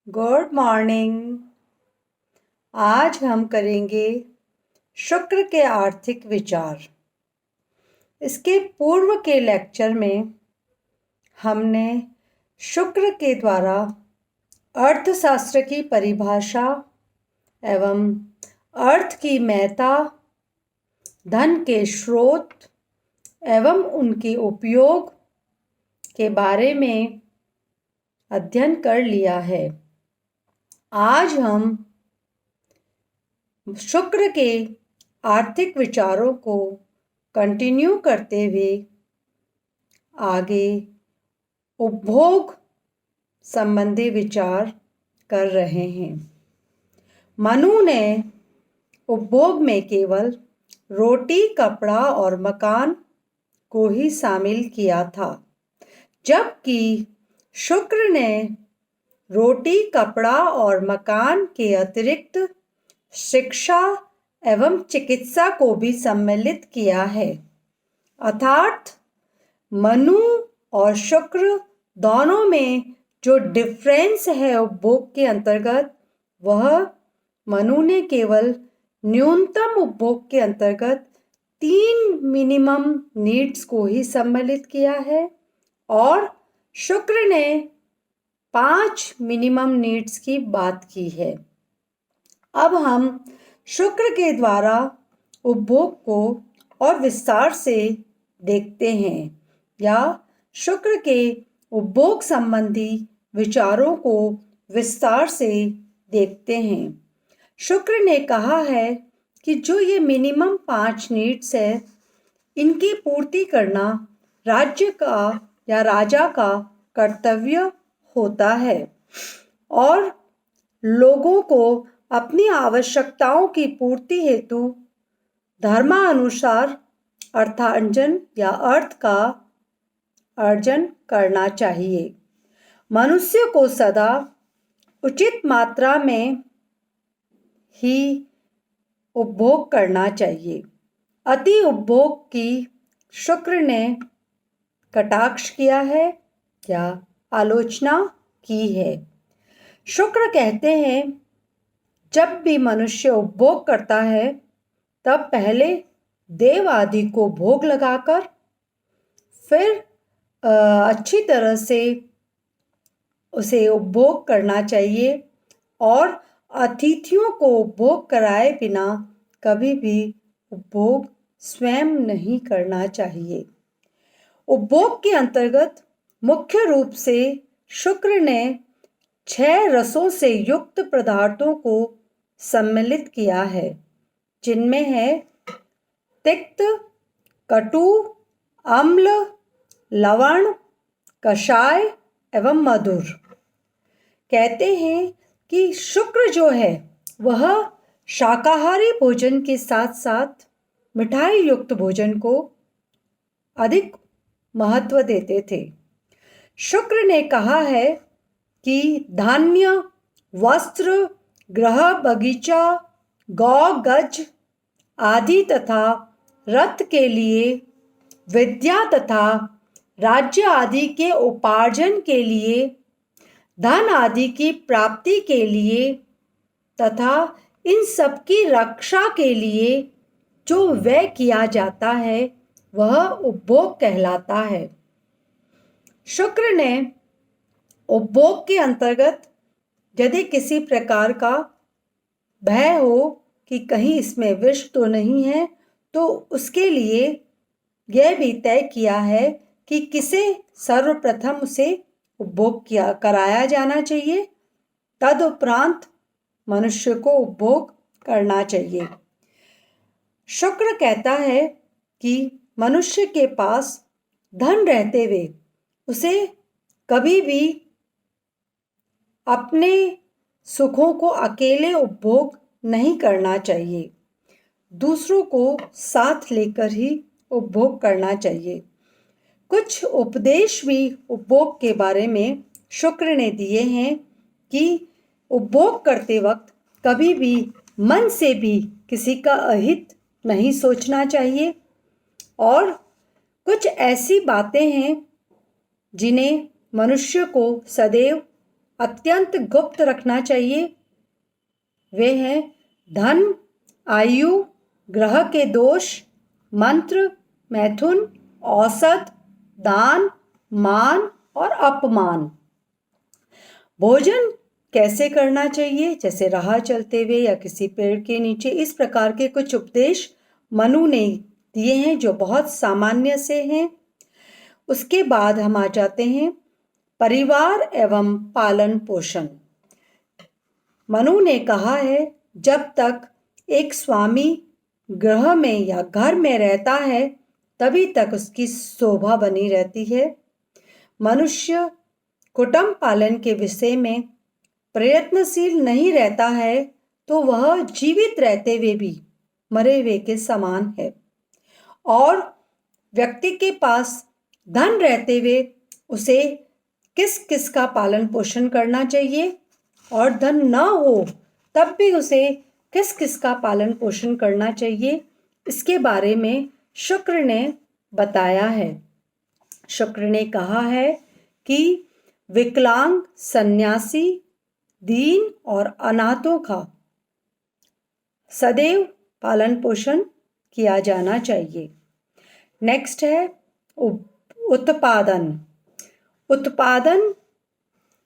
Good morning. आज हम करेंगे शुक्र के आर्थिक विचार। इसके पूर्व के लेक्चर में हमने शुक्र के द्वारा अर्थशास्त्र की परिभाषा एवं अर्थ की महत्ता, धन के स्रोत एवं उनके उपयोग के बारे में अध्ययन कर लिया है। आज हम शुक्र के आर्थिक विचारों को कंटिन्यू करते हुए आगे उपभोग संबंधी विचार कर रहे हैं। मनु ने उपभोग में केवल रोटी, कपड़ा और मकान को ही शामिल किया था, जबकि शुक्र ने रोटी, कपड़ा और मकान के अतिरिक्त शिक्षा एवं चिकित्सा को भी सम्मिलित किया है। अर्थात मनु और शुक्र दोनों में जो डिफरेंस है उपभोग के अंतर्गत, वह मनु ने केवल न्यूनतम उपभोग के अंतर्गत 3 मिनिमम नीड्स को ही सम्मिलित किया है और शुक्र ने 5 मिनिमम नीड्स की बात की है। अब हम शुक्र के द्वारा उपभोग को और विस्तार से देखते हैं या शुक्र के उपभोग संबंधी विचारों को विस्तार से देखते हैं। शुक्र ने कहा है कि जो ये मिनिमम 5 नीड्स है, इनकी पूर्ति करना राज्य का या राजा का कर्तव्य होता है और लोगों को अपनी आवश्यकताओं की पूर्ति हेतु धर्मानुसार अर्थार्जन या अर्थ का अर्जन करना चाहिए। मनुष्य को सदा उचित मात्रा में ही उपभोग करना चाहिए। अति उपभोग की शुक्र ने कटाक्ष किया है या आलोचना की है। शुक्र कहते हैं, जब भी मनुष्य उपभोग करता है तब पहले देव आदि को भोग लगाकर फिर अच्छी तरह से उसे उपभोग करना चाहिए और अतिथियों को उपभोग कराए बिना कभी भी उपभोग स्वयं नहीं करना चाहिए। उपभोग के अंतर्गत मुख्य रूप से शुक्र ने 6 रसों से युक्त पदार्थों को सम्मिलित किया है, जिनमें है तिक्त, कटु, अम्ल, लवण, कषाय एवं मधुर। कहते हैं कि शुक्र जो है वह शाकाहारी भोजन के साथ साथ मिठाई युक्त भोजन को अधिक महत्व देते थे। शुक्र ने कहा है कि धान्य, वस्त्र, गृह, बगीचा, गौ, गज आदि तथा रथ के लिए, विद्या तथा राज्य आदि के उपार्जन के लिए, धन आदि की प्राप्ति के लिए तथा इन सब की रक्षा के लिए जो व्यय किया जाता है वह उपभोग कहलाता है। शुक्र ने उपभोग के अंतर्गत यदि किसी प्रकार का भय हो कि कहीं इसमें विष तो नहीं है, तो उसके लिए यह भी तय किया है कि किसे सर्वप्रथम उसे उपभोग कराया जाना चाहिए, तदुपरांत मनुष्य को उपभोग करना चाहिए। शुक्र कहता है कि मनुष्य के पास धन रहते हुए उसे कभी भी अपने सुखों को अकेले उपभोग नहीं करना चाहिए, दूसरों को साथ लेकर ही उपभोग करना चाहिए। कुछ उपदेश भी उपभोग के बारे में शुक्र ने दिए हैं कि उपभोग करते वक्त कभी भी मन से भी किसी का अहित नहीं सोचना चाहिए और कुछ ऐसी बातें हैं जिन्हें मनुष्य को सदैव अत्यंत गुप्त रखना चाहिए वे हैं धन, आयु, ग्रह के दोष, मंत्र, मैथुन, औसत, दान, मान और अपमान। भोजन कैसे करना चाहिए, जैसे राह चलते हुए या किसी पेड़ के नीचे, इस प्रकार के कुछ उपदेश मनु ने दिए हैं जो बहुत सामान्य से हैं। उसके बाद हम आ जाते हैं परिवार एवं पालन पोषण। मनु ने कहा है जब तक एक स्वामी गृह में या घर में रहता है तभी तक उसकी शोभा बनी रहती है। मनुष्य कुटुंब पालन के विषय में प्रयत्नशील नहीं रहता है तो वह जीवित रहते हुए भी मरे हुए के समान है। और व्यक्ति के पास धन रहते हुए उसे किस किस का पालन पोषण करना चाहिए और धन न हो तब भी उसे किस किस का पालन पोषण करना चाहिए, इसके बारे में शुक्र ने बताया है। शुक्र ने कहा है कि विकलांग, सन्यासी, दीन और अनाथों का सदैव पालन पोषण किया जाना चाहिए। नेक्स्ट है उत्पादन। उत्पादन,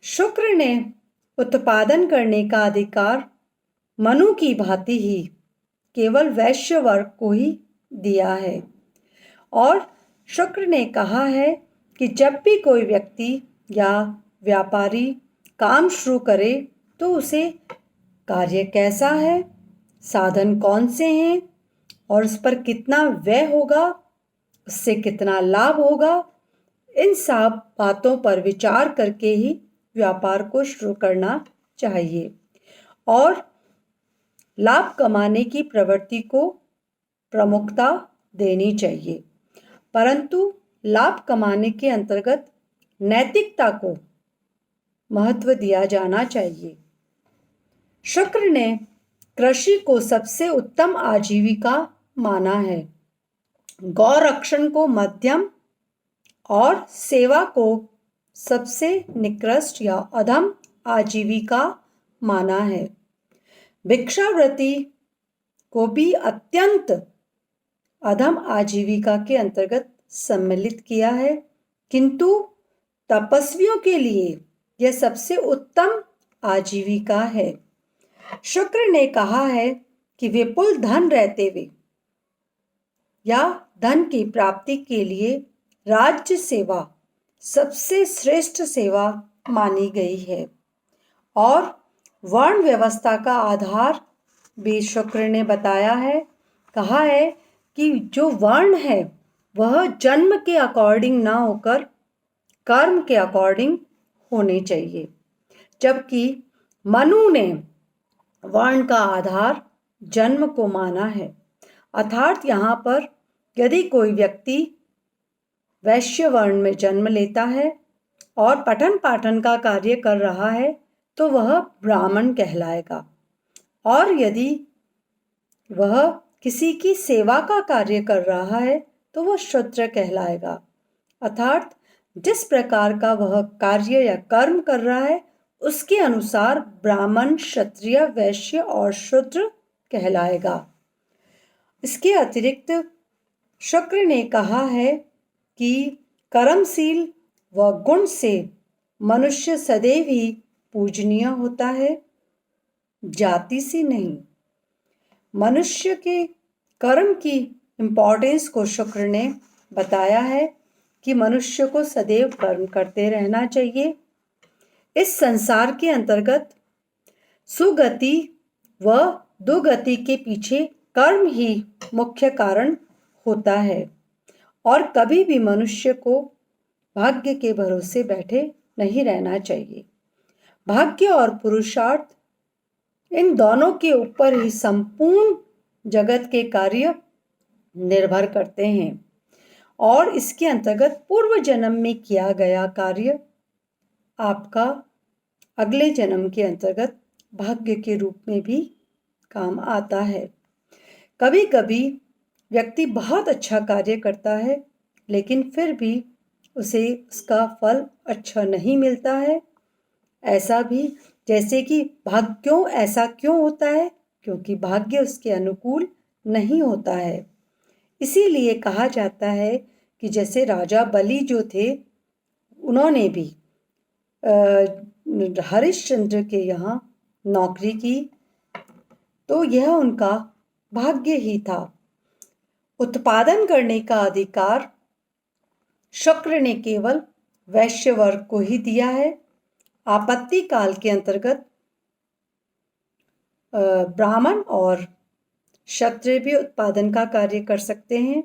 शुक्र ने उत्पादन करने का अधिकार मनु की भांति ही केवल वैश्य वर्ग को ही दिया है। और शुक्र ने कहा है कि जब भी कोई व्यक्ति या व्यापारी काम शुरू करे तो उसे कार्य कैसा है, साधन कौन से हैं और उस पर कितना व्यय होगा, उससे कितना लाभ होगा, इन सब बातों पर विचार करके ही व्यापार को शुरू करना चाहिए। और लाभ कमाने की प्रवृत्ति को प्रमुखता देनी चाहिए, परंतु लाभ कमाने के अंतर्गत नैतिकता को महत्व दिया जाना चाहिए। शुक्र ने कृषि को सबसे उत्तम आजीविका माना है, गौरक्षण को मध्यम और सेवा को सबसे निकृष्ट या अधम आजीविका माना है। भिक्षावृत्ति को भी अत्यंत अधम आजीविका के अंतर्गत सम्मिलित किया है, किंतु तपस्वियों के लिए यह सबसे उत्तम आजीविका है। शुक्र ने कहा है कि विपुल धन रहते हुए या धन की प्राप्ति के लिए राज्य सेवा सबसे श्रेष्ठ सेवा मानी गई है। और वर्ण व्यवस्था का आधार भी शुक्र ने बताया है, कहा है कि जो वर्ण है वह जन्म के अकॉर्डिंग ना होकर कर्म के अकॉर्डिंग होने चाहिए, जबकि मनु ने वर्ण का आधार जन्म को माना है। अर्थात यहाँ पर यदि कोई व्यक्ति वैश्य वर्ण में जन्म लेता है और पठन पाठन का कार्य कर रहा है तो वह ब्राह्मण कहलाएगा, और यदि वह किसी की सेवा का कार्य कर रहा है तो वह शूद्र कहलाएगा। अर्थात जिस प्रकार का वह कार्य या कर्म कर रहा है उसके अनुसार ब्राह्मण, क्षत्रिय, वैश्य और शूद्र कहलाएगा। इसके अतिरिक्त शुक्र ने कहा है कि कर्मशील व गुण से मनुष्य सदैव ही पूजनीय होता है, जाति से नहीं। मनुष्य के कर्म की इम्पोर्टेंस को शुक्र ने बताया है कि मनुष्य को सदैव कर्म करते रहना चाहिए। इस संसार के अंतर्गत सुगति व दुगति के पीछे कर्म ही मुख्य कारण होता है, और कभी भी मनुष्य को भाग्य के भरोसे बैठे नहीं रहना चाहिए। भाग्य और पुरुषार्थ इन दोनों के ऊपर ही संपूर्ण जगत के कार्य निर्भर करते हैं, और इसके अंतर्गत पूर्व जन्म में किया गया कार्य आपका अगले जन्म के अंतर्गत भाग्य के रूप में भी काम आता है। कभी कभी व्यक्ति बहुत अच्छा कार्य करता है लेकिन फिर भी उसे उसका फल अच्छा नहीं मिलता है, ऐसा भी जैसे कि भाग्य क्यों ऐसा क्यों होता है, क्योंकि भाग्य उसके अनुकूल नहीं होता है। इसीलिए कहा जाता है कि जैसे राजा बलि जो थे, उन्होंने भी हरिश्चंद्र के यहाँ नौकरी की, तो यह उनका भाग्य ही था। उत्पादन करने का अधिकार शुक्र ने केवल वैश्य वर्ग को ही दिया है। आपत्ति काल के अंतर्गत ब्राह्मण और क्षत्रिय भी उत्पादन का कार्य कर सकते हैं,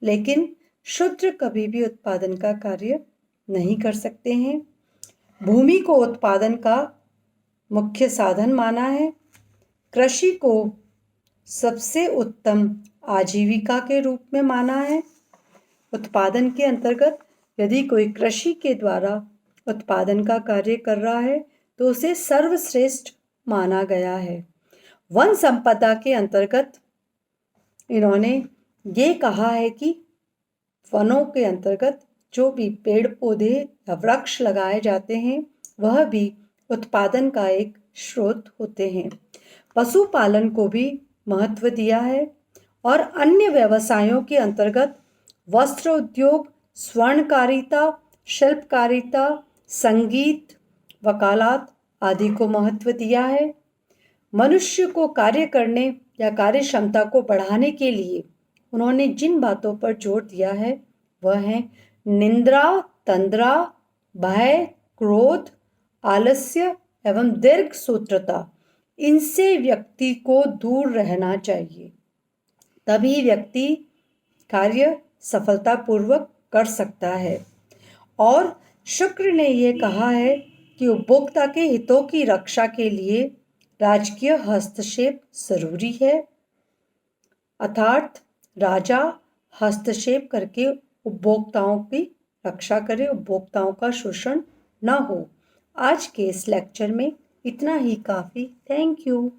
लेकिन शूद्र कभी भी उत्पादन का कार्य नहीं कर सकते हैं। भूमि को उत्पादन का मुख्य साधन माना है। कृषि को सबसे उत्तम आजीविका के रूप में माना है। उत्पादन के अंतर्गत यदि कोई कृषि के द्वारा उत्पादन का कार्य कर रहा है तो उसे सर्वश्रेष्ठ माना गया है। वन संपदा के अंतर्गत इन्होंने ये कहा है कि वनों के अंतर्गत जो भी पेड़ पौधे या वृक्ष लगाए जाते हैं वह भी उत्पादन का एक स्रोत होते हैं। पशुपालन को भी महत्व दिया है और अन्य व्यवसायों के अंतर्गत वस्त्र उद्योग, स्वर्णकारिता, शिल्पकारिता, संगीत, वकालत आदि को महत्व दिया है। मनुष्य को कार्य करने या कार्य क्षमता को बढ़ाने के लिए उन्होंने जिन बातों पर जोर दिया है वह है निंद्रा, तंद्रा, भय, क्रोध, आलस्य एवं दीर्घ सूत्रता। इनसे व्यक्ति को दूर रहना चाहिए, तभी व्यक्ति कार्य सफलतापूर्वक कर सकता है। और शुक्र ने यह कहा है कि उपभोक्ता के हितों की रक्षा के लिए राजकीय हस्तक्षेप जरूरी है, अर्थात राजा हस्तक्षेप करके उपभोक्ताओं की रक्षा करे, उपभोक्ताओं का शोषण न हो। आज के इस लेक्चर में इतना ही काफ़ी। Thank you.